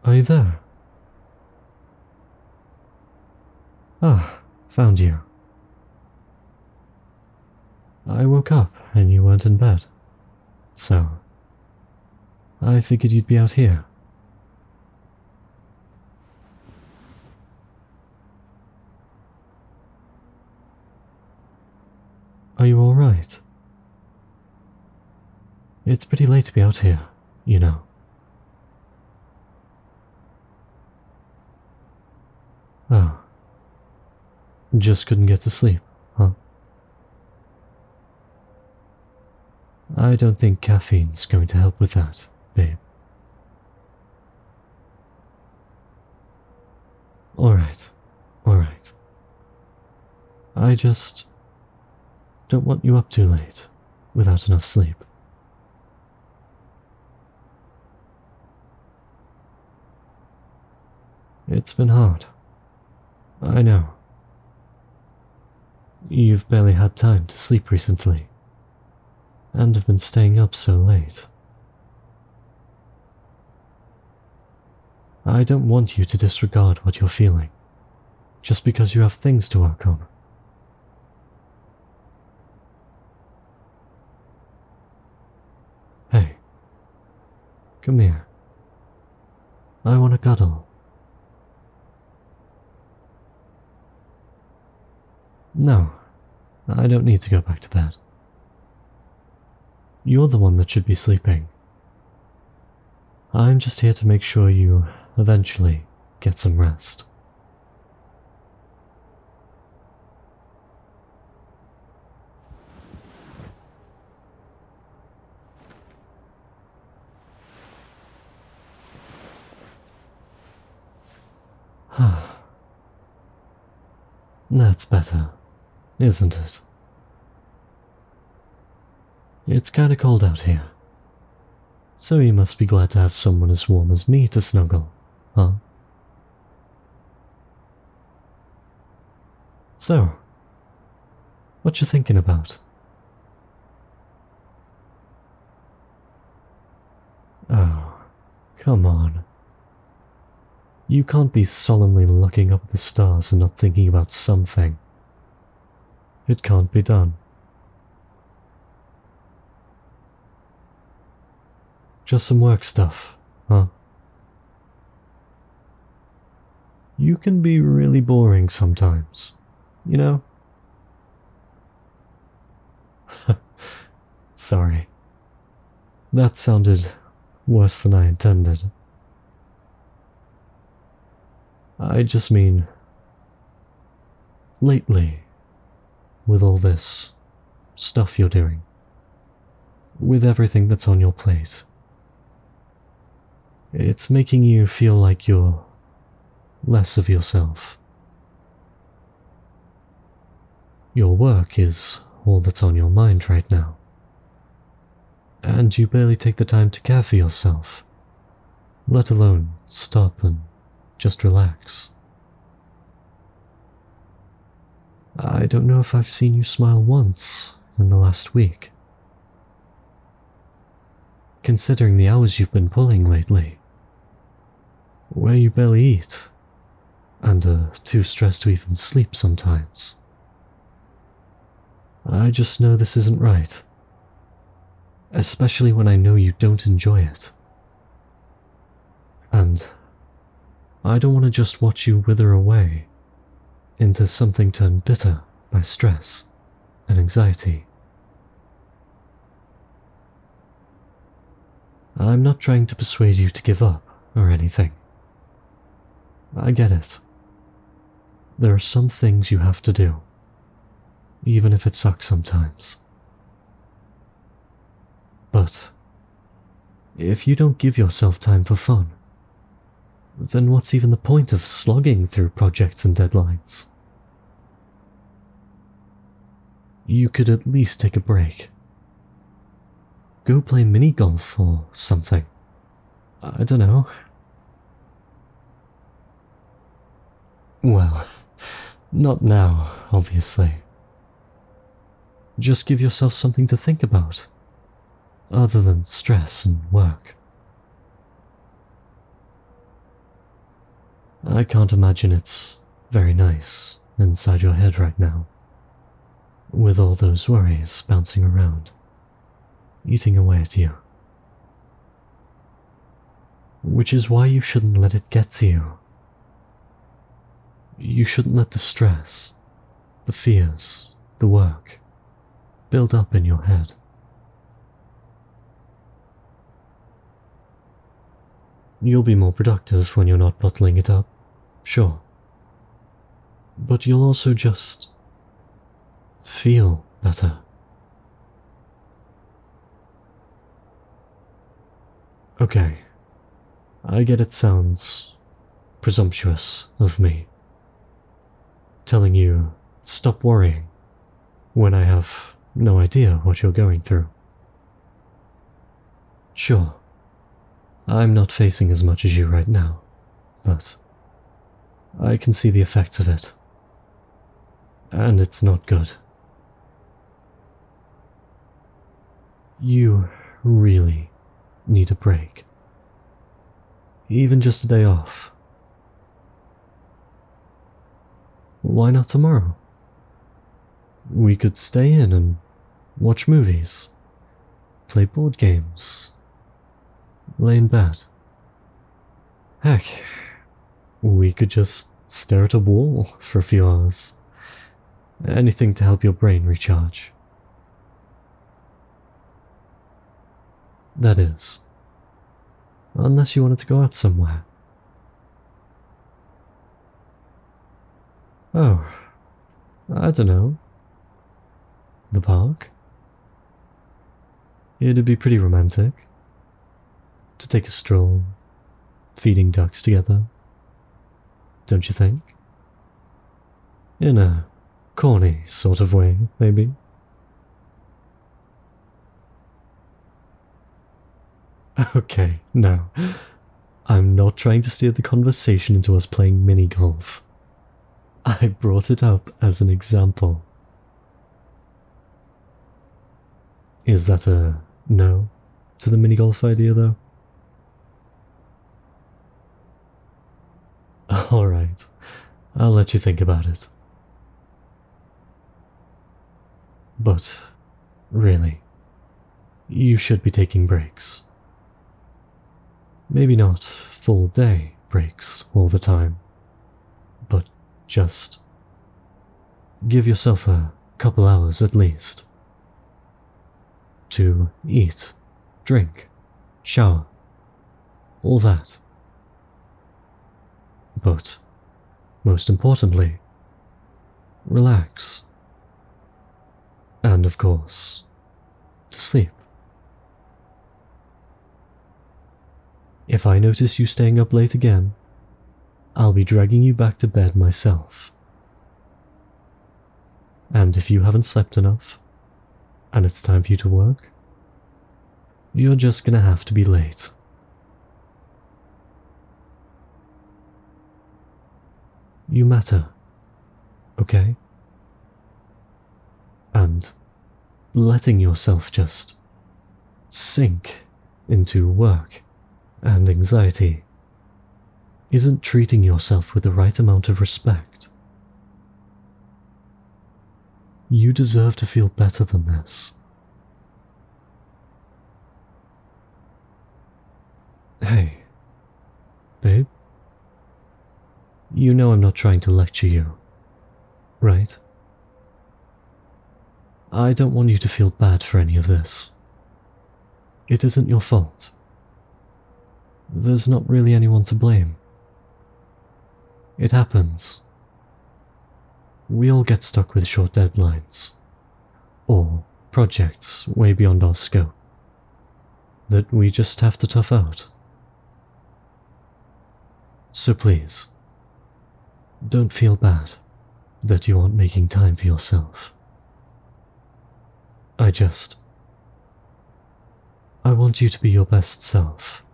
Are you there? Ah, found you. I woke up and you weren't in bed, so I figured you'd be out here. Are you alright? It's pretty late to be out here, you know. Oh. Just couldn't get to sleep, huh? I don't think caffeine's going to help with that, babe. Alright, alright. I just don't want you up too late without enough sleep. It's been hard. I know. You've barely had time to sleep recently, and have been staying up so late. I don't want you to disregard what you're feeling, just because you have things to work on. Hey, come here. I want to cuddle. No, I don't need to go back to bed. You're the one that should be sleeping. I'm just here to make sure you eventually get some rest. That's better, isn't it? It's kinda cold out here, so you must be glad to have someone as warm as me to snuggle, huh? So, what you thinking about? Oh, come on. You can't be solemnly looking up at the stars and not thinking about something. It can't be done. Just some work stuff, huh? You can be really boring sometimes, you know? Sorry. That sounded worse than I intended. I just mean, lately, with all this stuff you're doing, with everything that's on your plate, it's making you feel like you're less of yourself. Your work is all that's on your mind right now, and you barely take the time to care for yourself, let alone stop and just relax. I don't know if I've seen you smile once in the last week. Considering the hours you've been pulling lately, where you barely eat, and are too stressed to even sleep sometimes. I just know this isn't right, especially when I know you don't enjoy it. And I don't want to just watch you wither away into something turned bitter by stress and anxiety. I'm not trying to persuade you to give up or anything. I get it. There are some things you have to do, even if it sucks sometimes. But if you don't give yourself time for fun, then what's even the point of slogging through projects and deadlines? You could at least take a break. Go play mini golf or something. I don't know. Well, not now, obviously. Just give yourself something to think about, other than stress and work. I can't imagine it's very nice inside your head right now, with all those worries bouncing around, eating away at you. Which is why you shouldn't let it get to you. You shouldn't let the stress, the fears, the work build up in your head. You'll be more productive when you're not bottling it up, sure. But you'll also just feel better. Okay, I get it sounds presumptuous of me, telling you stop worrying when I have no idea what you're going through. Sure, I'm not facing as much as you right now, but I can see the effects of it, and it's not good. You really need a break. Even just a day off. Why not tomorrow? We could stay in and watch movies, play board games, lay in bed. Heck, we could just stare at a wall for a few hours. Anything to help your brain recharge. That is, unless you wanted to go out somewhere. Oh, I don't know. The park? It'd be pretty romantic to take a stroll, feeding ducks together. Don't you think? In a corny sort of way, maybe. Okay, no. I'm not trying to steer the conversation into us playing mini-golf. I brought it up as an example. Is that a no to the mini-golf idea, though? Alright, I'll let you think about it. But, really, you should be taking breaks. Maybe not full day breaks all the time, but just give yourself a couple hours at least to eat, drink, shower, all that. But, most importantly, relax. And of course, to sleep. If I notice you staying up late again, I'll be dragging you back to bed myself. And if you haven't slept enough, and it's time for you to work, you're just gonna have to be late. You matter, okay? And letting yourself just sink into work and anxiety isn't treating yourself with the right amount of respect. You deserve to feel better than this. Hey, babe? You know I'm not trying to lecture you, right? I don't want you to feel bad for any of this. It isn't your fault. There's not really anyone to blame. It happens. We all get stuck with short deadlines, or projects way beyond our scope, that we just have to tough out. So please, don't feel bad that you aren't making time for yourself. I want you to be your best self.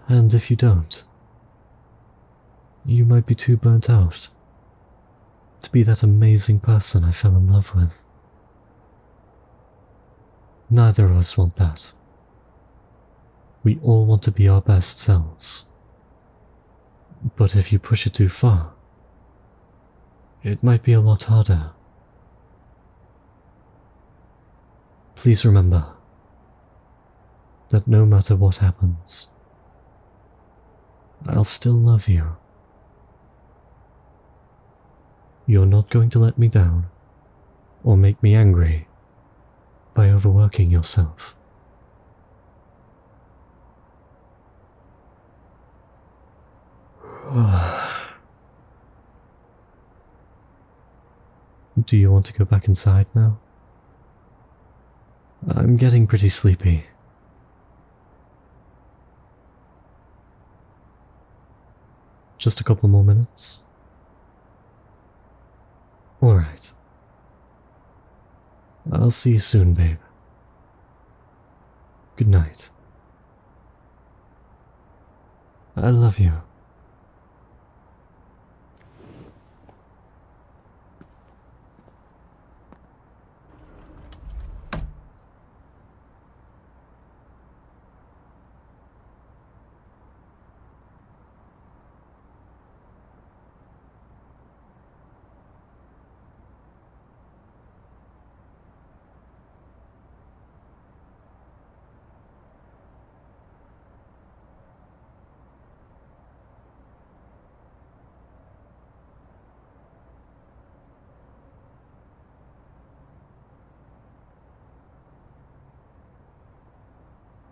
And if you don't, you might be too burnt out to be that amazing person I fell in love with. Neither of us want that. We all want to be our best selves. But if you push it too far, it might be a lot harder. Please remember that no matter what happens, I'll still love you. You're not going to let me down or make me angry by overworking yourself. Do you want to go back inside now? I'm getting pretty sleepy. Just a couple more minutes? Alright. I'll see you soon, babe. Good night. I love you.